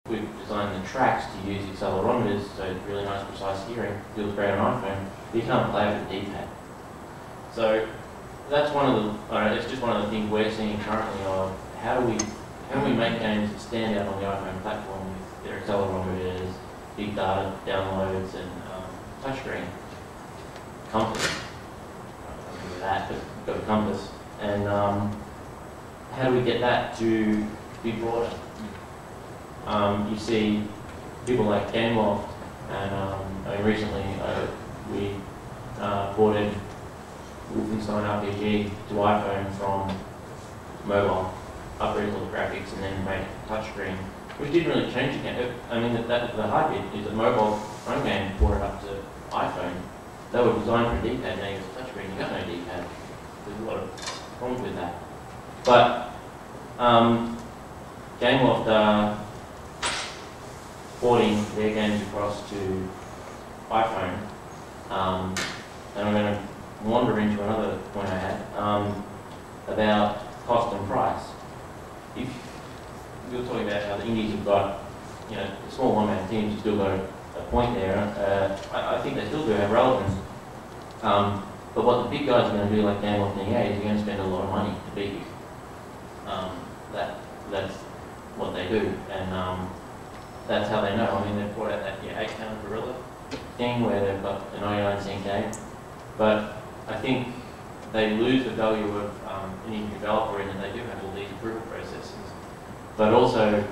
we've designed the tracks to use accelerometers, so really nice precise steering, feels great on iPhone, but you can't play with the D-pad. So that's one of the, it's just one of the things we're seeing currently of how do we make games that stand out on the iPhone platform with their accelerometers, big data downloads, and touchscreen, compass. I don't do that, but we've got a compass. And how do we get that to be broader? You see people like Gameloft, and I mean recently we brought in Wolfenstein RPG to iPhone from mobile, upgraded all the graphics, and then made it touchscreen, which didn't really change the game. I mean, the hard bit is that mobile phone games brought it up to iPhone. They were designed for a D-pad, now you got a touchscreen, you got no D-pad. There's a lot of problems with that. But Gameloft porting their games across to iPhone, and I'm going to wander into another point I had about cost and price. If you're talking about how the indies have got, you know, the small one-man teams have still got a point there, I think they still do have relevance. But what the big guys are going to do, like Gameloft and EA, is they're going to spend a lot of money to beat you. That's what they do, and that's how they know. I mean, they've brought out that 8-pound gorilla thing where they've got a 99-cent game, but I think they lose the value of an indie developer in that they do have all these approval processes. But also,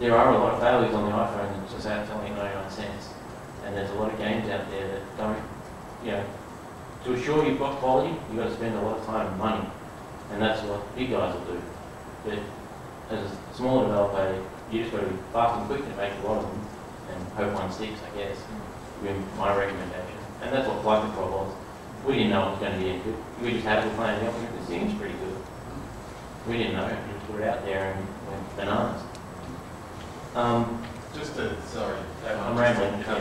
there are a lot of failures on the iPhone that just out selling 99 cents, and there's a lot of games out there that don't, you know, to assure you've got quality, you've got to spend a lot of time and money, and that's what big guys will do. But as a smaller developer, you just got to be fast and quick to make a lot of them, and hope one sticks, I guess, would be my recommendation. And that's what Flight Control was. We didn't know it was going to be any good. We just had it playing, it seems pretty good. We didn't know it, we just put it out there and went bananas. Sorry, I'm rambling. Cut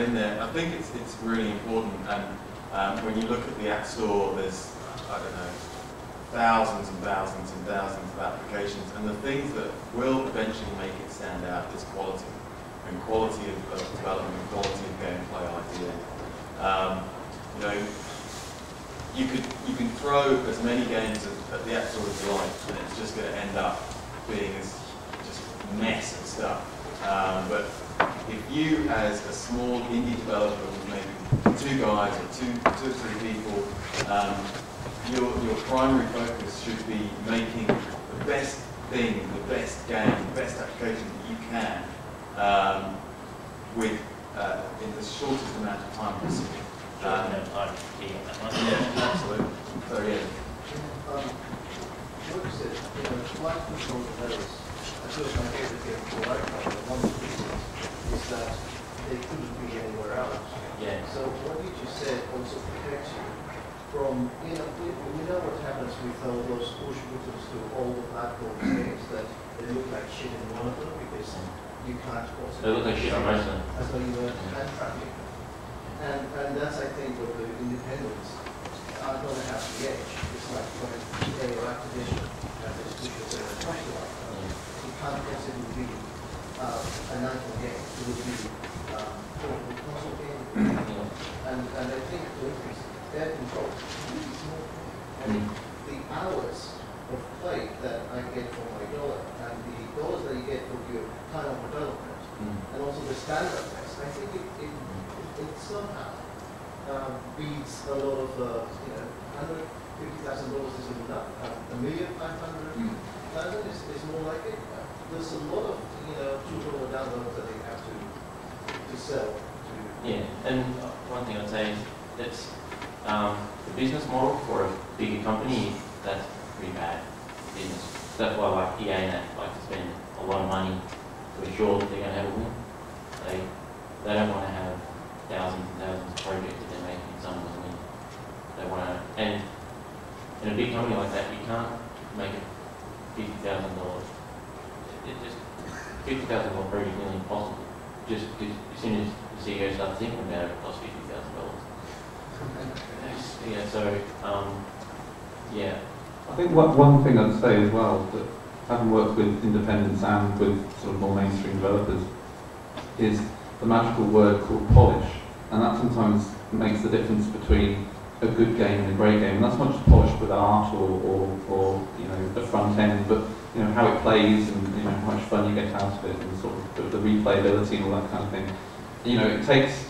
in there. I think it's really important, and when you look at the App Store, there's, I don't know, thousands and thousands and thousands of applications, and the things that will eventually make it stand out is quality, and quality of development, and quality of gameplay idea. You know, you can throw as many games at the App Store as you like, and it's just going to end up being this just mess of stuff. But if you, as a small indie developer with maybe 2 guys or two or three people, your primary focus should be making the best thing, the best game, the best application that you can with in the shortest amount of time possible. Yeah, absolutely. So yeah. What you said, you know, Flight Control developers, I feel my favorite game for iPhone, one of the reasons is that they couldn't be anywhere else. Yeah. So what you just said also protects you from, you know, we know what happens with all those push buttons to all the platform games that they look like shit in one of them because you can't also. They look like shit on most of them. As though you were hand tracking. And that's, I think, what the independents are going to have the edge. It's like when EA or Activision have this push of the you can't possibly be an iPhone game. It would be a console game. And I think their control is really small. I mean, the hours of play that I get for my dollar and the dollars that you get for your time of development and also the standard test, I think it somehow beats a lot of, you know, $150,000 isn't enough. $1,500,000 is more like it. There's a lot of, you know, $2 downloads that they have to sell. Yeah, and one thing I'd say is it's the business model for a bigger company, that's pretty bad business. That's why like EA and that like to spend a lot of money to ensure that they're going to have a win. They don't want to have thousands and thousands of projects that they're making someone win. They want to, and in a big company like that, you can't make it $50,000. It just $50,000 project is nearly impossible. Just because as soon as the CEO starts thinking about it, it costs $50,000. Yeah, so yeah, I think one thing I'd say as well, that having worked with independents and with sort of more mainstream developers, is the magical word called polish. And that sometimes makes the difference between a good game and a great game. And that's not just polish with art or you know, the front end, but you know, how it plays and you know, how much fun you get out of it and sort of the replayability and all that kind of thing. You know, it takes,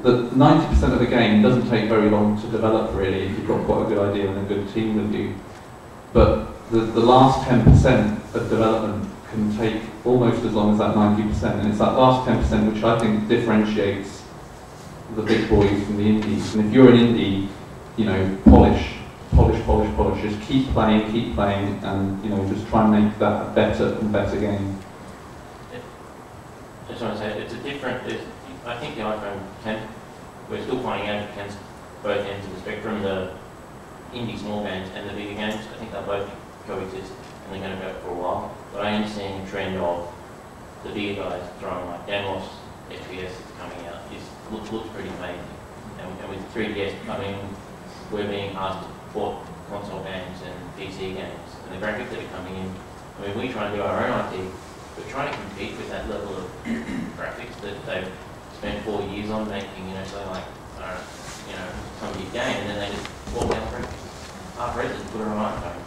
the 90% of the game doesn't take very long to develop really, if you've got quite a good idea and a good team with you. But the last 10% of development can take almost as long as that 90%, and it's that last 10% which I think differentiates the big boys from the indies. And if you're an indie, you know, polish, just keep playing, and you know, just try and make that a better and better game. I just want to say, it's a different, I think the iPhone 10, we're still finding out it can both ends of the spectrum, the indie small games and the bigger games. I think they'll both coexist and they're going to go for a while. But I am seeing a trend of the bigger guys throwing like Demos, FPS that's coming out. Looks pretty amazing. And with 3DS, I mean, we're being asked to port console games and PC games, and the graphics that are coming in. I mean, we try and do our own IP, but trying to compete with that level of graphics that they've spent 4 years on making, you know, something like, you know, some big game, and then they just walk down the graphics. Half-res and put it on iPhone.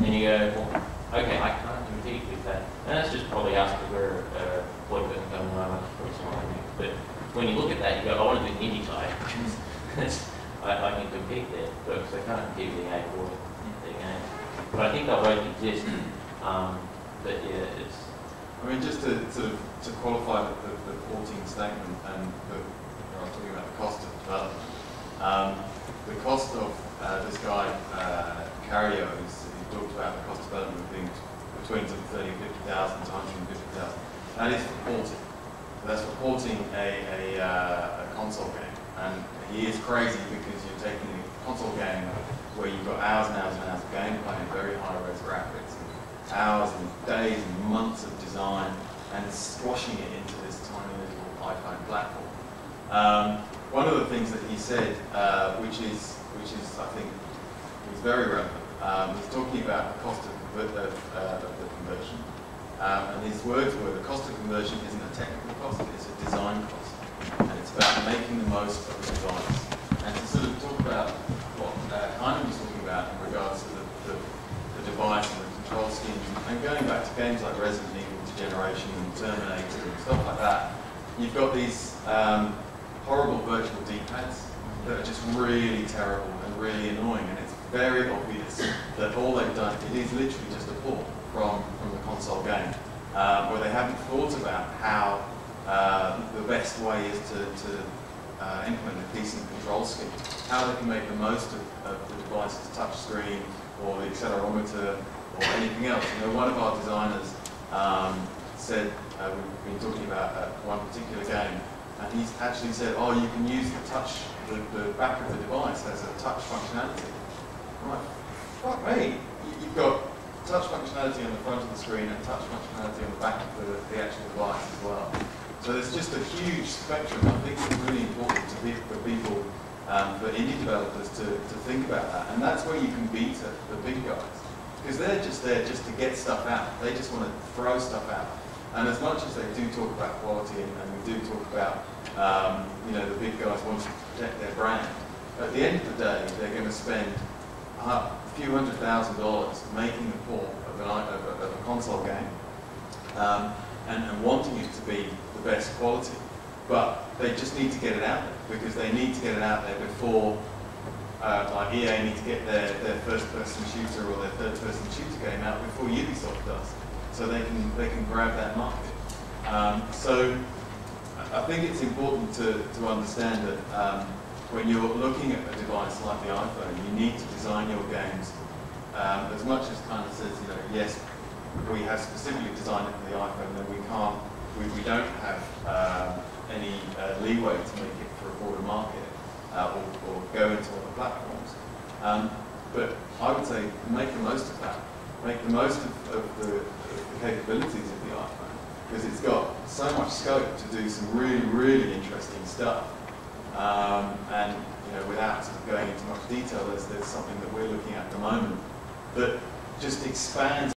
And you go, well, okay, I can't compete with that. And that's just probably us because we're a boy person coming on, probably someone like me. But when you look at that, you go, I want to do an indie side because I can compete there, because they can't compete with the A40 their games. But I think they'll both exist. But yeah, it's. I mean, just to sort of to qualify the porting statement, and I was talking about the cost of development. The cost of this guy Cario, he talked about the cost of development being between 30,000 and 50,000 to 150,000. That is for porting. That's for porting a console game, and he is crazy because you're taking a console game where you've got hours and hours and hours of gameplay and very high-res graphics, and hours and days and months of design, and squashing it into this tiny little iPhone platform. One of the things that he said, which is I think is very relevant, he's talking about the cost of the conversion. And his words were, the cost of conversion isn't a technical cost, it's a design cost. And it's about making the most of the device. And to sort of talk about what Kynan was talking about in regards to the device and the control schemes, and going back to games like Resident Evil Degeneration and Terminator and stuff like that, you've got these horrible virtual D-pads that are just really terrible and really annoying, and it's very obvious that all they've done, it is literally just a port from the console game, where they haven't thought about how the best way is to implement a decent control scheme, how they can make the most of the device's touch screen or the accelerometer or anything else. You know, one of our designers said, we've been talking about one particular game, and he's actually said, oh, you can use the back of the device as a touch functionality. I'm like, fuck me, you've got touch functionality on the front of the screen and touch functionality on the back of the actual device as well. So there's just a huge spectrum. I think it's really important for people, for indie developers to think about that. And that's where you can beat the big guys. Because they're just there just to get stuff out. They just want to throw stuff out. And as much as they do talk about quality and we do talk about, you know, the big guys want to protect their brand, at the end of the day, they're going to spend a few $100,000 making the port of a console game and wanting it to be the best quality, but they just need to get it out there because they need to get it out there before, like EA need to get their first-person shooter or their third-person shooter game out before Ubisoft does, so they can grab that market. So I think it's important to understand that. When you're looking at a device like the iPhone, you need to design your games as much as Kynan says, you know, yes, we have specifically designed it for the iPhone, then we don't have any leeway to make it for a broader market or go into other platforms. But I would say make the most of that. Make the most of the capabilities of the iPhone, because it's got so much scope to do some really, really interesting stuff. And you know, without sort of going into much detail, there's something that we're looking at the moment that just expands